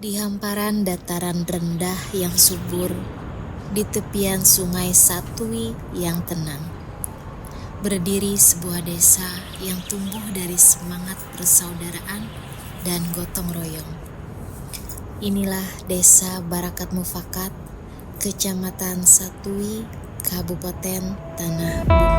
Di hamparan dataran rendah yang subur, di tepian sungai Satui yang tenang, berdiri sebuah desa yang tumbuh dari semangat persaudaraan dan gotong royong. Inilah Desa Barakat Mufakat, Kecamatan Satui, Kabupaten Tanah Bumbu.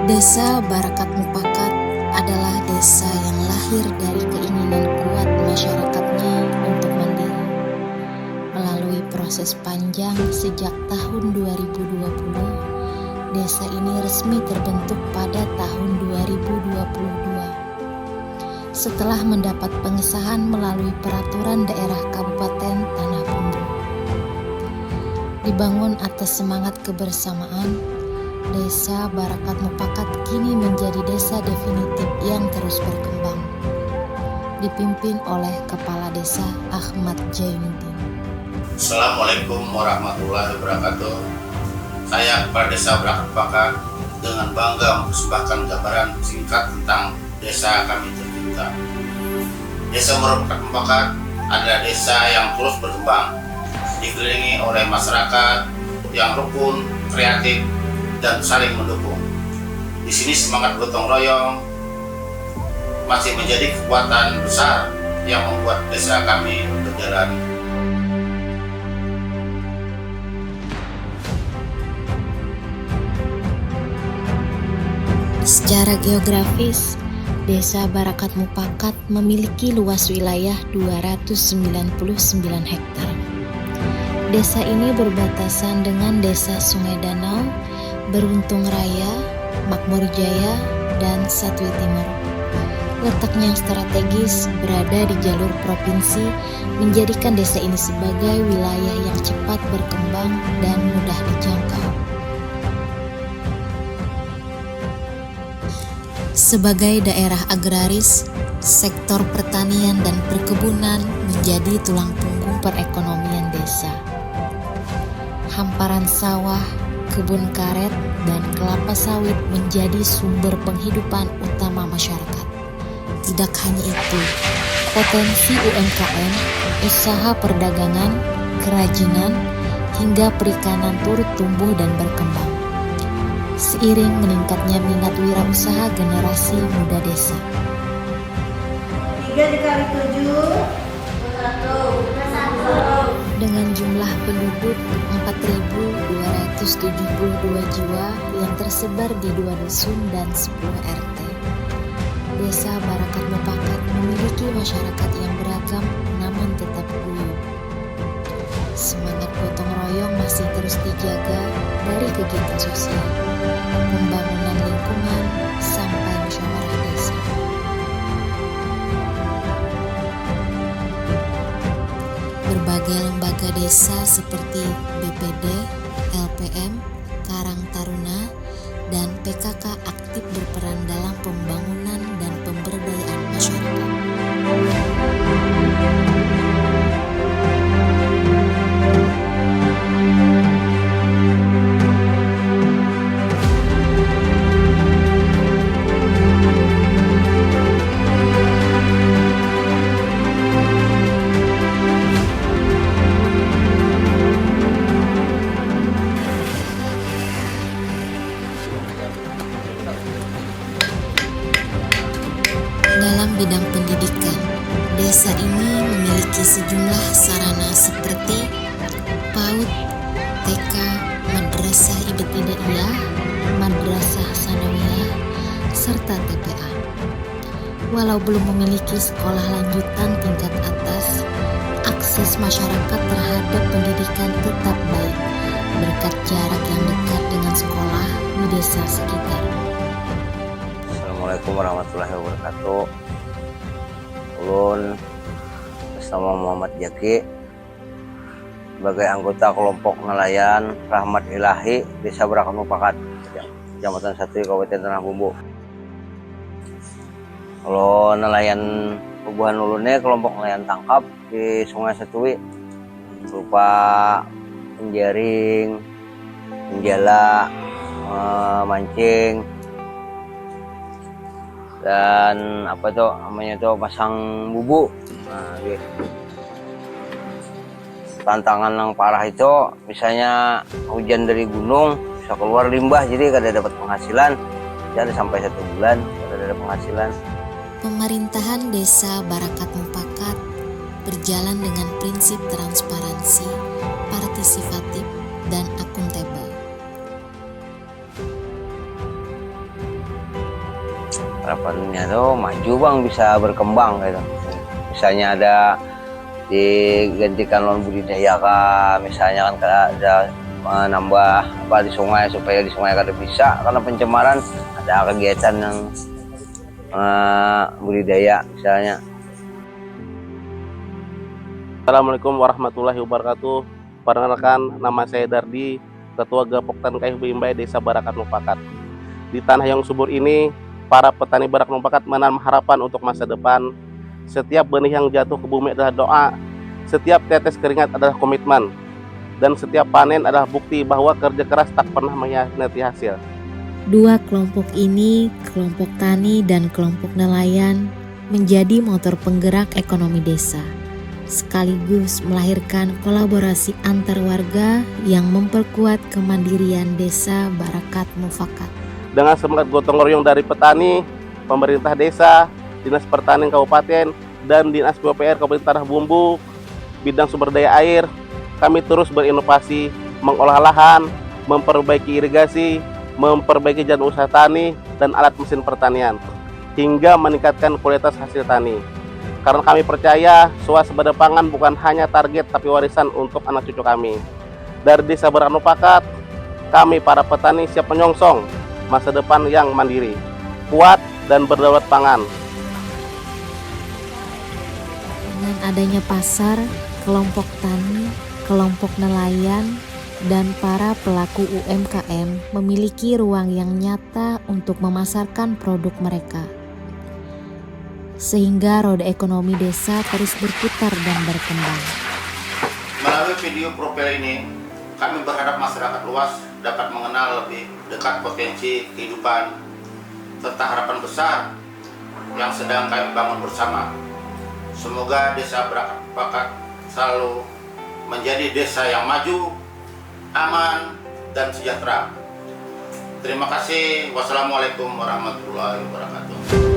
Desa Barakat Mufakat adalah desa yang lahir dari keinginan kuat masyarakatnya untuk mandiri. Melalui proses panjang sejak tahun 2020, desa ini resmi terbentuk pada tahun 2022. Setelah mendapat pengesahan melalui Peraturan Daerah Kabupaten Tanah Bumbu. Dibangun atas semangat kebersamaan, Desa Barakat Mufakat kini menjadi desa definitif yang terus berkembang, dipimpin oleh Kepala Desa Ahmad Jainuddin. Assalamualaikum warahmatullahi wabarakatuh. Saya Kepala Desa Barakat Mufakat dengan bangga mempersembahkan gambaran singkat tentang desa kami tercinta. Desa Barakat Mufakat adalah desa yang terus berkembang, dikelilingi oleh masyarakat yang rukun, kreatif, dan saling mendukung. Di sini semangat gotong royong masih menjadi kekuatan besar yang membuat desa kami berjalan. Secara geografis, Desa Barakat Mufakat memiliki luas wilayah 299 hektar. Desa ini berbatasan dengan Desa Sungai Danau, Beruntung Raya, Makmur Jaya, dan Satui Timur. Letaknya yang strategis berada di jalur provinsi menjadikan desa ini sebagai wilayah yang cepat berkembang dan mudah dijangkau. Sebagai daerah agraris, sektor pertanian dan perkebunan menjadi tulang punggung perekonomian desa. Hamparan sawah, kebun karet, dan kelapa sawit menjadi sumber penghidupan utama masyarakat. Tidak hanya itu, potensi UMKM, usaha perdagangan, kerajinan, hingga perikanan turut tumbuh dan berkembang. Seiring meningkatnya minat wirausaha generasi muda desa. 3 dikali 7, 1. Dengan jumlah penduduk 4.272 jiwa yang tersebar di 2 dusun dan 10 RT. Desa Barakat Mufakat memiliki masyarakat yang beragam namun tetap guyup. Semangat gotong royong masih terus dijaga dari kegiatan sosial, pembangunan lingkungan, sampai musyawarah desa. Berbagai lembaga desa seperti BPD, LPM, Karang Taruna, dan PKK aktif berperan dalam pembangunan dan pemberdayaan masyarakat. Dalam bidang pendidikan, desa ini memiliki sejumlah sarana seperti PAUD, TK, Madrasah Ibtidaiyah, Madrasah Sanawiyah, serta TPA. Walau belum memiliki sekolah lanjutan tingkat atas, akses masyarakat terhadap pendidikan tetap baik berkat jarak yang dekat dengan sekolah di desa sekitar. Assalamualaikum warahmatullahi wabarakatuh. Ulun bersama Muhammad Jaki sebagai anggota kelompok nelayan Rahmat Ilahi Desa Barakat Mufakat. Ya. Kecamatan Satui, Kabupaten Tanah Bumbu. Kalau nelayan Pubuhan ulunnya kelompok nelayan tangkap di Sungai Satui berupa penjaring, penjala, mancing, dan apa itu namanya itu pasang bubu. Nah, gitu. Tantangan yang parah itu misalnya hujan dari gunung bisa keluar limbah, jadi kada dapat penghasilan, jadi sampai 1 bulan kada ada penghasilan. Pemerintahan Desa Barakat Mupakat berjalan dengan prinsip transparansi, partisipatif, dan akuntabel. Harapannya tuh maju bang, bisa berkembang gitu. Misalnya ada digantikan lahan budidaya kah, misalnya kan ada menambah apa di sungai supaya di sungai kada bisa karena pencemaran, ada kegiatan yang budidaya misalnya. Assalamualaikum warahmatullahi wabarakatuh. Perkenalkan, nama saya Dardi, Ketua Gapoktan KFB Imbai Desa Barakat Mupakat. Di tanah yang subur ini, para petani Barakat Mupakat menanam harapan untuk masa depan. Setiap benih yang jatuh ke bumi adalah doa, setiap tetes keringat adalah komitmen, dan setiap panen adalah bukti bahwa kerja keras tak pernah mengkhianati hasil. Dua kelompok ini, kelompok tani dan kelompok nelayan, menjadi motor penggerak ekonomi desa, sekaligus melahirkan kolaborasi antar warga yang memperkuat kemandirian Desa Barakat Mupakat. Dengan semangat gotong royong dari petani, pemerintah desa, Dinas Pertanian Kabupaten, dan Dinas PUPR Kabupaten Tanah Bumbu, bidang sumber daya air, kami terus berinovasi, mengolah lahan, memperbaiki irigasi, memperbaiki jalan usaha tani dan alat mesin pertanian, hingga meningkatkan kualitas hasil tani. Karena kami percaya swasembada pangan bukan hanya target tapi warisan untuk anak cucu kami. Dari Desa Barakat Mupakat, kami para petani siap menyongsong masa depan yang mandiri, kuat, dan berdaulat pangan. Dengan adanya pasar, kelompok tani, kelompok nelayan, dan para pelaku UMKM memiliki ruang yang nyata untuk memasarkan produk mereka, sehingga roda ekonomi desa terus berputar dan berkembang. Melalui video profil ini, kami berharap masyarakat luas dapat mengenal lebih dekat potensi kehidupan serta harapan besar yang sedang kami bangun bersama. Semoga Desa Barakat Mupakat selalu menjadi desa yang maju, aman, dan sejahtera. Terima kasih. Wassalamualaikum warahmatullahi wabarakatuh.